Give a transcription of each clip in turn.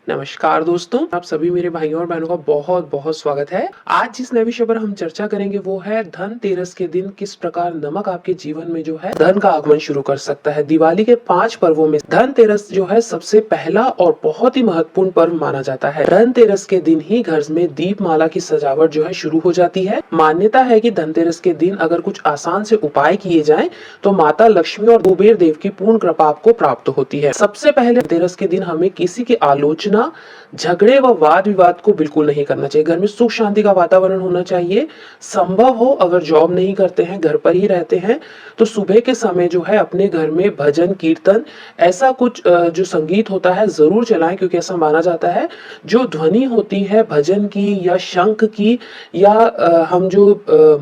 नमस्कार दोस्तों, आप सभी मेरे भाइयों और बहनों का बहुत बहुत स्वागत है। आज जिस नए विषय पर हम चर्चा करेंगे वो है धनतेरस के दिन किस प्रकार नमक आपके जीवन में जो है धन का आगमन शुरू कर सकता है। दिवाली के 5 पर्वों में धनतेरस जो है सबसे पहला और बहुत ही महत्वपूर्ण पर्व माना जाता है। धनतेरस के दिन ही घर में दीपमाला की सजावट जो है शुरू हो जाती है। मान्यता है कि धनतेरस के दिन अगर कुछ आसान से उपाय किए जाएं तो माता लक्ष्मी और कुबेर देव की पूर्ण कृपा आपको प्राप्त होती है। सबसे पहले धनतेरस के दिन हमें किसी की आलोचना, झगड़े व वाद विवाद को बिल्कुल नहीं करना चाहिए। घर में सुख शांति का वातावरण होना चाहिए। संभव हो अगर जॉब नहीं करते हैं, घर पर ही रहते हैं, तो सुबह के समय जो है अपने घर में भजन कीर्तन ऐसा कुछ जो संगीत होता है जरूर चलाएं, क्योंकि ऐसा माना जाता है जो ध्वनि होती है भजन की या शंख की या हम जो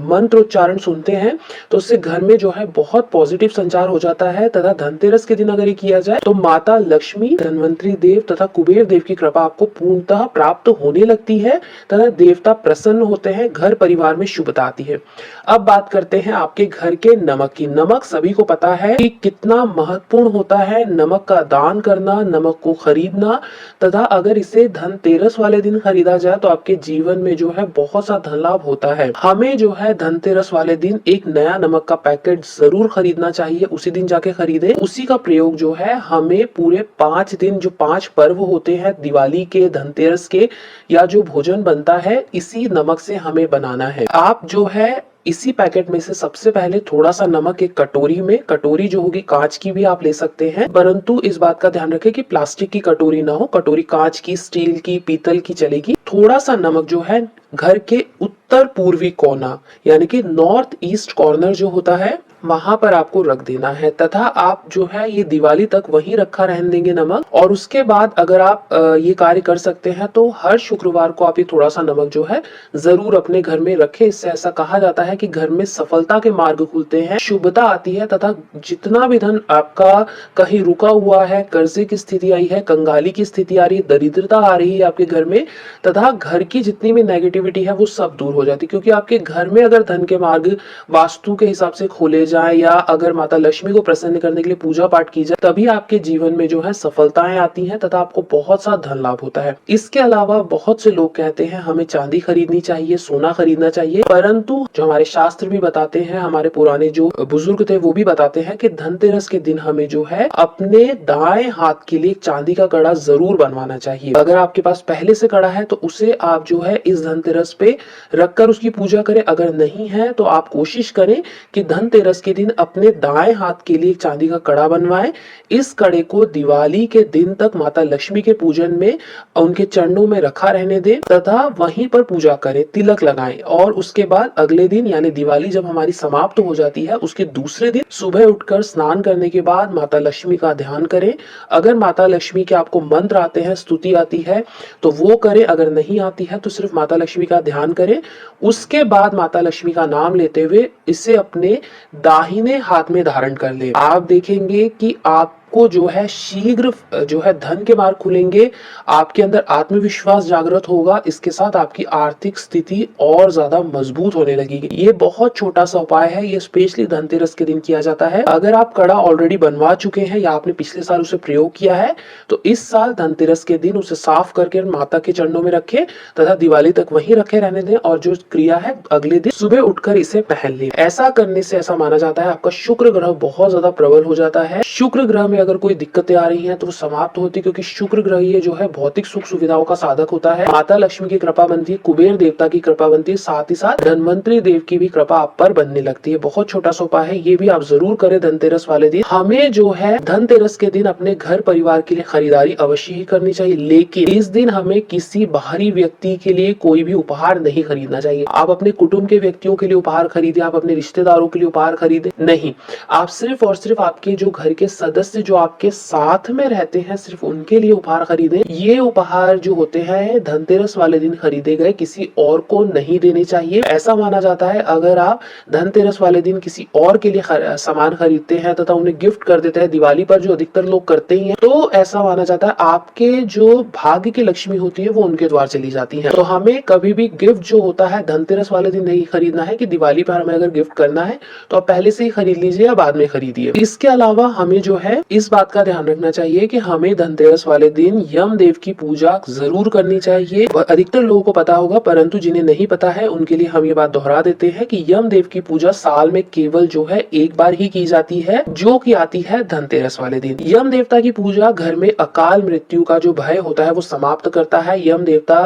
मंत्र उच्चारण सुनते हैं तो उससे घर में जो है बहुत पॉजिटिव संचार हो जाता है। तथा धनतेरस के दिन अगर ये किया जाए तो माता लक्ष्मी, धनवंतरी देव तथा कुबेर देव की कृपा आपको पूर्णतः प्राप्त होने लगती है तथा देवता प्रसन्न होते हैं, घर परिवार में शुभता आती है। अब बात करते हैं आपके घर के नमक की। नमक सभी को पता है कि कितना महत्वपूर्ण होता है नमक का दान करना, नमक को खरीदना तथा अगर इसे धनतेरस वाले दिन खरीदा जाए तो आपके जीवन में जो है बहुत सा धन लाभ होता है। हमें जो है धनतेरस वाले दिन एक नया नमक का पैकेट जरूर खरीदना चाहिए। उसी दिन जाके खरीदे। उसी का प्रयोग जो है हमें पूरे 5 दिन, जो 5 पर्व होते हैं दिवाली के, धनतेरस के, या जो भोजन बनता है इसी नमक से हमें बनाना है। आप जो है इसी पैकेट में से सबसे पहले थोड़ा सा नमक एक कटोरी में, कटोरी जो होगी कांच की भी आप ले सकते हैं, परंतु इस बात का ध्यान रखें कि प्लास्टिक की कटोरी ना हो। कटोरी कांच की, स्टील की, पीतल की चलेगी। थोड़ा सा नमक जो है घर के उत्तर पूर्वी कोना यानी कि नॉर्थ ईस्ट कॉर्नर जो होता है वहां पर आपको रख देना है तथा आप जो है ये दिवाली तक वहीं रखा रहने देंगे नमक। और उसके बाद अगर आप ये कार्य कर सकते हैं तो हर शुक्रवार को आप ये थोड़ा सा नमक जो है जरूर अपने घर में रखें। इससे ऐसा कहा जाता है कि घर में सफलता के मार्ग खुलते हैं, शुभता आती है तथा जितना भी धन आपका कहीं रुका हुआ है, कर्जे की स्थिति आई है, कंगाली की स्थिति आ रही है, दरिद्रता आ रही है आपके घर में तथा घर की जितनी भी नेगेटिविटी है वो सब दूर हो जाती है। क्योंकि आपके घर में अगर धन के मार्ग वास्तु के हिसाब से खोले जाए या अगर माता लक्ष्मी को प्रसन्न करने के लिए पूजा पाठ की जाए तभी आपके जीवन में जो है सफलताएं आती हैं तथा आपको बहुत सा धन लाभ होता है। इसके अलावा बहुत से लोग कहते हैं हमें चांदी खरीदनी चाहिए, सोना खरीदना चाहिए, परंतु जो हमारे शास्त्र भी बताते हैं, हमारे पुराने जो बुजुर्ग थे वो भी बताते हैं कि धनतेरस के दिन हमें जो है अपने दाएं हाथ के लिए चांदी का कड़ा जरूर बनवाना चाहिए। अगर आपके पास पहले से कड़ा है तो उसे आप जो है इस धनतेरस पे रखकर उसकी पूजा करें। अगर नहीं है तो आप कोशिश करें कि धनतेरस के दिन अपने दाएं हाथ के लिए चांदी का कड़ा बनवाएं। इस कड़े को दिवाली के दिन तक माता लक्ष्मी के पूजन में उनके चरणों में रखा रहने दें तथा वहीं पर पूजा करें, तिलक लगाएं। और उसके बाद अगले दिन यानी दिवाली जब हमारी समाप्त हो जाती है उसके दूसरे दिन सुबह उठकर स्नान करने के बाद माता लक्ष्मी का ध्यान करें। अगर माता लक्ष्मी के आपको मंत्र आते हैं, स्तुति आती है तो वो करें, अगर नहीं आती है तो सिर्फ माता लक्ष्मी का ध्यान करें। उसके बाद माता लक्ष्मी का नाम लेते हुए इसे अपने दाहिने हाथ में धारण कर ले। आप देखेंगे कि आपको जो है शीघ्र जो है धन के मार्ग खुलेंगे, आपके अंदर आत्मविश्वास जागृत होगा, इसके साथ आपकी आर्थिक स्थिति और ज्यादा मजबूत होने लगेगी। ये बहुत छोटा सा उपाय है, ये स्पेशली धनतेरस के दिन किया जाता है। अगर आप कड़ा ऑलरेडी बनवा चुके हैं या आपने पिछले साल उसे प्रयोग किया है तो इस साल धनतेरस के दिन उसे साफ करके माता के चरणों में रखें तथा दिवाली तक वहीं रखे रहने दें और जो क्रिया है अगले दिन सुबह उठकर इसे पहन लें। ऐसा करने से ऐसा माना जाता है आपका शुक्र ग्रह बहुत ज्यादा प्रबल हो जाता है। शुक्र ग्रह में अगर कोई दिक्कतें आ रही हैं तो वो समाप्त होती है, क्योंकि शुक्र ग्रह ये जो है भौतिक सुख सुविधाओं का साधक होता है। माता लक्ष्मी की कृपा बनती है, कुबेर देवता की कृपा बनती है, साथ ही साथ धनवंतरी देव की भी कृपा आप पर बनने लगती है। बहुत छोटा सा उपाय है, ये भी आप जरूर करें धनतेरस वाले दिन। हमें जो है धनतेरस के दिन अपने घर परिवार के लिए खरीदारी अवश्य ही करनी चाहिए, लेकिन इस दिन हमें किसी बाहरी व्यक्ति के लिए कोई भी उपहार नहीं खरीदना चाहिए। आप अपने कुटुंब के व्यक्तियों के लिए उपहार खरीदे, आप अपने रिश्तेदारों के लिए उपहार खरीदे नहीं, आप सिर्फ और सिर्फ आपके जो घर के सदस्य जो आपके साथ में रहते हैं सिर्फ उनके लिए उपहार खरीदे। ये उपहार जो होते हैं धनतेरस वाले दिन खरीदे गए, किसी और को नहीं देने चाहिए। ऐसा माना जाता है अगर आप धनतेरस वाले दिन किसी और के लिए सामान खरीदते हैं तथा उन्हें गिफ्ट कर देते हैं, दिवाली पर जो अधिकतर लोग करते ही हैं, तो ऐसा माना जाता है आपके जो भाग्य की लक्ष्मी होती है वो उनके द्वार चली जाती है। तो हमें कभी भी गिफ्ट जो होता है धनतेरस वाले दिन नहीं खरीदना है कि दिवाली पर हमें अगर गिफ्ट करना है तो आप पहले से ही खरीद लीजिए या बाद में खरीदिए। इसके अलावा हमें जो है इस इस बात का ध्यान रखना चाहिए कि हमें धनतेरस वाले दिन यमदेव की पूजा जरूर करनी चाहिए। अधिकतर लोगों को पता होगा, परंतु जिन्हें नहीं पता है उनके लिए हम ये बात दोहरा देते हैं कि यमदेव की पूजा साल में केवल जो है एक बार ही की जाती है, जो कि आती है धनतेरस वाले दिन। यम देवता की पूजा घर में अकाल मृत्यु का जो भय होता है वो समाप्त करता है। यम देवता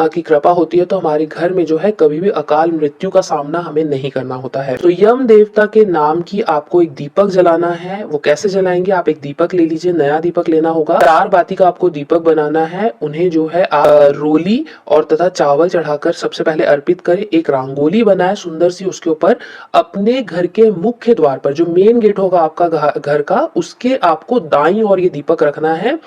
की कृपा होती है तो हमारे घर में जो है कभी भी अकाल मृत्यु का सामना हमें नहीं करना होता है। तो यम देवता के नाम की आपको एक दीपक जलाना है। वो कैसे जलाएंगे, आप एक दीपक ले लीजिए, नया दीपक लेना होगा। 4 बाती का आपको दीपक बनाना है। उन्हें जो है रोली और तथा चावल चढ़ाकर सबसे पहले अर्पित करें। एक रंगोली बनाए सुंदर सी, उसके ऊपर अपने घर के मुख्य द्वार पर, जो मेन गेट होगा आपका घर का, उसके आपको दाईं ओर ये दीपक रखना है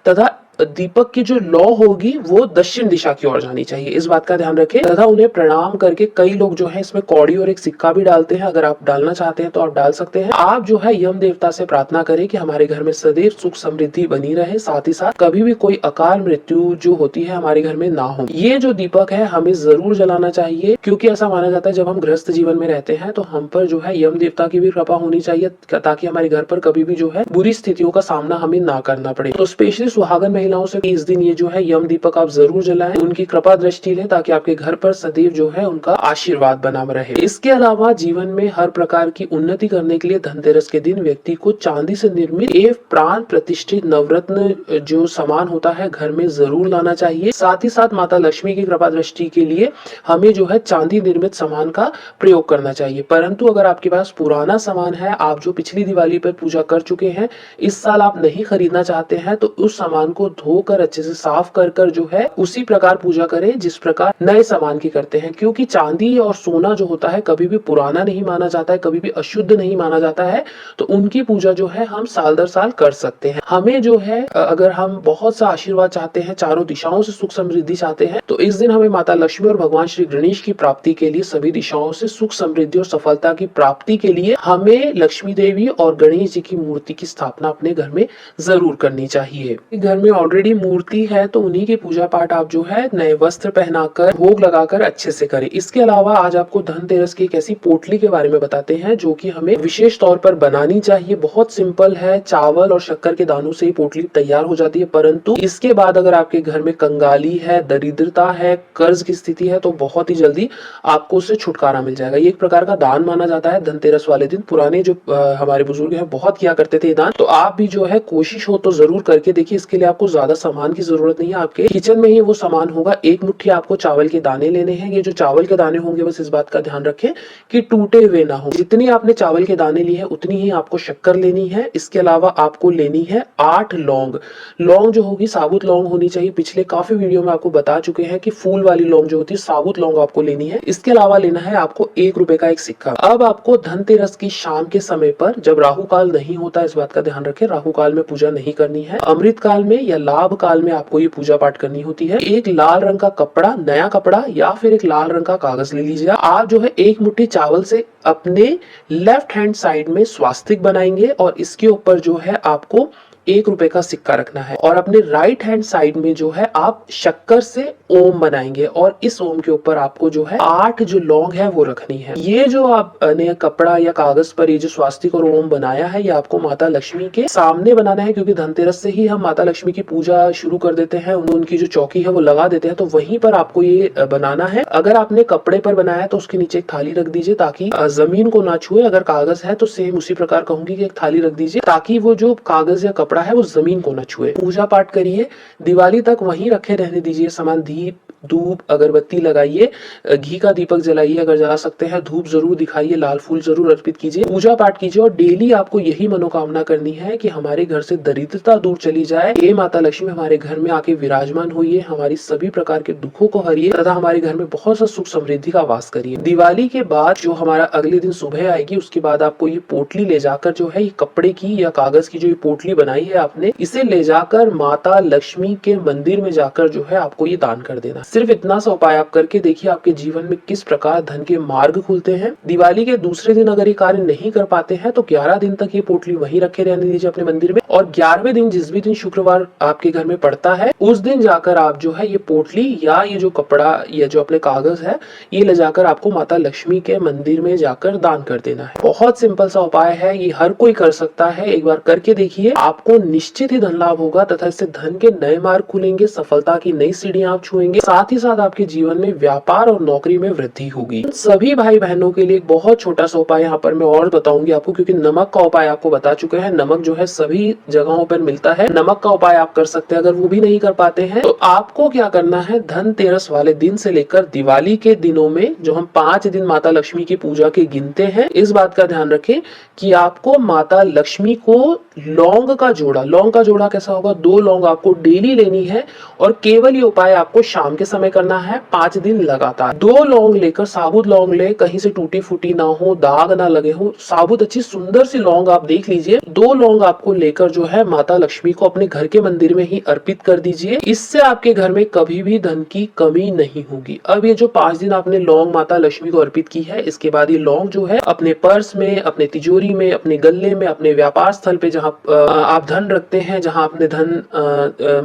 तथा दीपक की जो लौ होगी वो दक्षिण दिशा की ओर जानी चाहिए। इस बात का ध्यान रखें तथा उन्हें प्रणाम करके, कई लोग जो है इसमें कौड़ी और एक सिक्का भी डालते हैं। अगर आप डालना चाहते हैं तो आप डाल सकते हैं। आप जो है यम देवता से प्रार्थना करें कि हमारे घर में सदैव सुख समृद्धि बनी रहे, साथ ही साथ कभी भी कोई अकाल मृत्यु जो होती है हमारे घर में ना हो। ये जो दीपक है हमें जरूर जलाना चाहिए, क्योंकि ऐसा माना जाता है जब हम गृहस्थ जीवन में रहते हैं तो हम पर जो है यम देवता की भी कृपा होनी चाहिए, ताकि हमारे घर पर कभी भी जो है बुरी स्थितियों का सामना हमें ना करना पड़े। तो स्पेशली सुहागन महिलाओं से इस दिन ये जो है यम दीपक आप जरूर जलाएं, उनकी कृपा दृष्टि लें, ताकि आपके घर पर सदैव जो है उनका आशीर्वाद बना रहे। इसके अलावा जीवन में हर प्रकार की उन्नति करने के लिए धनतेरस के दिन व्यक्ति को चांदी से निर्मित एवं प्राण प्रतिष्ठित नवरत्न जो सामान होता है घर में जरूर लाना चाहिए। साथ ही साथ माता लक्ष्मी की कृपा दृष्टि के लिए हमें जो है चांदी निर्मित सामान का प्रयोग करना चाहिए। परंतु अगर आपके पास पुराना सामान है, आप जो पिछली दिवाली पर पूजा कर चुके हैं, इस साल आप नहीं खरीदना चाहते हैं, तो उस सामान को धोकर अच्छे से साफ कर जो है उसी प्रकार पूजा करें जिस प्रकार नए सामान की करते हैं। क्योंकि चांदी और सोना जो होता है कभी भी पुराना नहीं माना जाता है, कभी भी अशुद्ध नहीं माना जाता है, तो उनकी पूजा जो है हम साल दर साल कर सकते हैं। हमें जो है अगर हम बहुत सा आशीर्वाद चाहते हैं, चारों दिशाओं से सुख समृद्धि चाहते हैं, तो इस दिन हमें माता लक्ष्मी और भगवान श्री गणेश की प्राप्ति के लिए, सभी दिशाओं से सुख समृद्धि और सफलता की प्राप्ति के लिए हमें लक्ष्मी देवी और गणेश जी की मूर्ति की स्थापना अपने घर में जरूर करनी चाहिए। घर में ऑलरेडी मूर्ति है तो उन्हीं के पूजा पाठ आप जो है नए वस्त्र पहनाकर, भोग लगाकर अच्छे से करें। इसके अलावा आज आपको धनतेरस की एक ऐसी पोटली के बारे में बताते हैं जो कि हमें विशेष तौर पर बनानी चाहिए। बहुत सिंपल है, चावल और शक्कर के दानों से ही पोटली तैयार हो जाती है। परंतु इसके बाद अगर आपके घर में कंगाली है, दरिद्रता है, कर्ज की स्थिति है, तो बहुत ही जल्दी आपको उससे छुटकारा मिल जाएगा। ये एक प्रकार का दान माना जाता है धनतेरस वाले दिन। पुराने जो हमारे बुजुर्ग हैं बहुत किया करते थे दान, तो आप भी जो है कोशिश हो तो जरूर करके देखिए। इसके लिए आपको ज्यादा सामान की जरूरत नहीं है, आपके किचन में ही वो सामान होगा। एक मुट्ठी आपको चावल के दाने लेने हैं। ये जो चावल के दाने होंगे बस इस बात का ध्यान रखें कि टूटे हुए ना हो। जितनी आपने चावल के दाने लिए हैं उतनी ही आपको शक्कर लेनी है। इसके अलावा आपको लेनी है 8 लौंग। लौंग जो होगी साबुत लौंग होनी चाहिए। पिछले काफी वीडियो में आपको बता चुके हैं कि फूल वाली लौंग जो होती है साबुत लौंग आपको लेनी है। इसके अलावा लेना है आपको 1 रुपए का एक सिक्का। अब आपको धनतेरस की शाम के समय पर, जब राहु काल नहीं होता, इस बात का ध्यान रखें, राहु काल में पूजा नहीं करनी है। अमृत काल में या लाभ काल में आपको ये पूजा पाठ करनी होती है। एक लाल रंग का कपड़ा, नया कपड़ा या फिर एक लाल रंग का कागज ले लीजिए। आप जो है एक मुट्ठी चावल से अपने लेफ्ट हैंड साइड में स्वास्तिक बनाएंगे और इसके ऊपर जो है आपको 1 रुपए का सिक्का रखना है, और अपने राइट हैंड साइड में जो है आप शक्कर से ओम बनाएंगे और इस ओम के ऊपर आपको जो है 8 जो लौंग है वो रखनी है। ये जो आपने कपड़ा या कागज पर ये जो स्वास्तिक और ओम बनाया है, ये आपको माता लक्ष्मी के सामने बनाना है, क्योंकि धनतेरस से ही हम माता लक्ष्मी की पूजा शुरू कर देते हैं। उनकी जो चौकी है वो लगा देते हैं, तो वहीं पर आपको ये बनाना है। अगर आपने कपड़े पर बनाया है तो उसके नीचे एक थाली रख दीजिए ताकि जमीन को ना छुए। अगर कागज है तो सेम उसी प्रकार कहूंगी कि एक थाली रख दीजिए ताकि वो जो कागज या कपड़ा है वो जमीन को न छुए। पूजा पाठ करिए, दिवाली तक वहीं रखे रहने दीजिए सामान। दीप, धूप, अगरबत्ती लगाइए, घी का दीपक जलाइए, अगर जला सकते हैं धूप जरूर दिखाइए, लाल फूल जरूर अर्पित कीजिए, पूजा पाठ कीजिए। और डेली आपको यही मनोकामना करनी है कि हमारे घर से दरिद्रता दूर चली जाए, हे माता लक्ष्मी हमारे घर में आके विराजमान होइए, हमारी सभी प्रकार के दुखों को हरिए तथा हमारे घर में बहुत सा सुख समृद्धि का वास करिए। दिवाली के बाद जो हमारा अगले दिन सुबह आएगी, उसके बाद आपको ये पोटली ले जाकर जो है ये कपड़े की या कागज की जो ये पोटली बनाई है आपने, इसे ले जाकर माता लक्ष्मी के मंदिर में जाकर जो है आपको ये दान कर देना। सिर्फ इतना सा उपाय आप करके देखिए आपके जीवन में किस प्रकार धन के मार्ग खुलते हैं। दिवाली के दूसरे दिन अगर ये कार्य नहीं कर पाते हैं तो 11 दिन तक ये पोटली वहीं रखे रहने दीजिए अपने मंदिर में, और 11वें दिन जिस भी दिन शुक्रवार आपके घर में पड़ता है उस दिन जाकर आप जो है ये पोटली या ये जो कपड़ा या जो अपने कागज है ये ले जाकर आपको माता लक्ष्मी के मंदिर में जाकर दान कर देना है। बहुत सिंपल सा उपाय है, ये हर कोई कर सकता है। एक बार करके देखिए, आपको निश्चित ही धन लाभ होगा तथा इससे धन के नए मार्ग खुलेंगे, सफलता की नई सीढ़ियां आप छुएंगे, साथ ही साथ आपके जीवन में व्यापार और नौकरी में वृद्धि होगी। सभी भाई बहनों के लिए एक बहुत छोटा सा उपाय यहाँ पर मैं और बताऊंगी आपको, क्योंकि नमक का उपाय आपको बता चुके हैं। नमक जो है सभी जगहों पर मिलता है, नमक का उपाय आप कर सकते हैं। अगर वो भी नहीं कर पाते हैं तो आपको क्या करना है, धनतेरस वाले दिन से लेकर दिवाली के दिनों में जो हम 5 दिन माता लक्ष्मी की पूजा के गिनते हैं, इस बात का ध्यान रखें कि आपको माता लक्ष्मी को लौंग का जोड़ा कैसा होगा, 2 लौंग आपको डेली लेनी है, और केवल ये उपाय आपको शाम के समय करना है 5 दिन लगातार। 2 लौंग लेकर, साबुत लौंग ले, कहीं से टूटी फूटी ना हो, दाग ना लगे हो, साबुत अच्छी सुंदर सी लौंग आप देख लीजिए। 2 लौंग आपको लेकर जो है माता लक्ष्मी को अपने घर के मंदिर में ही अर्पित कर दीजिए। इससे आपके घर में कभी भी धन की कमी नहीं होगी। अब ये जो 5 दिन आपने लौंग माता लक्ष्मी को अर्पित की है, इसके बाद ये लौंग जो है अपने पर्स में, अपने तिजोरी में, अपने गले में, अपने व्यापार स्थल पे जहाँ आप धन रखते हैं, जहाँ आपने धन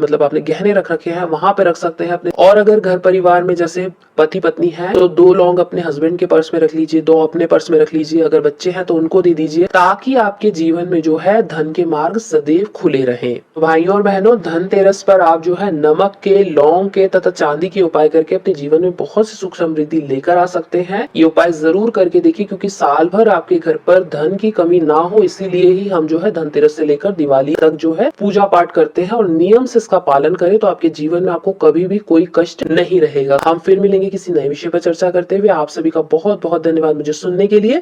मतलब आपने गहने रख रखे हैं वहां पे रख सकते हैं अपने। और अगर घर परिवार में जैसे पति पत्नी है तो 2 लौंग अपने हस्बैंड के पर्स में रख लीजिए, 2 अपने पर्स में रख लीजिए, अगर बच्चे हैं तो उनको दे दीजिए, ताकि आपके जीवन में जो है धन के मार्ग सदैव खुले रहे। तो भाइयों और बहनों, धनतेरस पर आप जो है नमक के, लौंग के तथा चांदी के उपाय करके अपने जीवन में बहुत सी सुख समृद्धि लेकर आ सकते हैं। ये उपाय जरूर करके देखिए, क्योंकि साल भर आपके घर पर धन की कमी ना हो, इसीलिए ही हम जो है धनतेरस से लेकर दिवाली तक जो है पूजा पाठ करते हैं, और नियम से इसका पालन करें तो आपके जीवन में आपको कभी भी कोई कष्ट नहीं रहेगा। हम फिर मिलेंगे किसी नए विषय पर चर्चा करते हुए। आप सभी का बहुत बहुत धन्यवाद मुझे सुनने के लिए।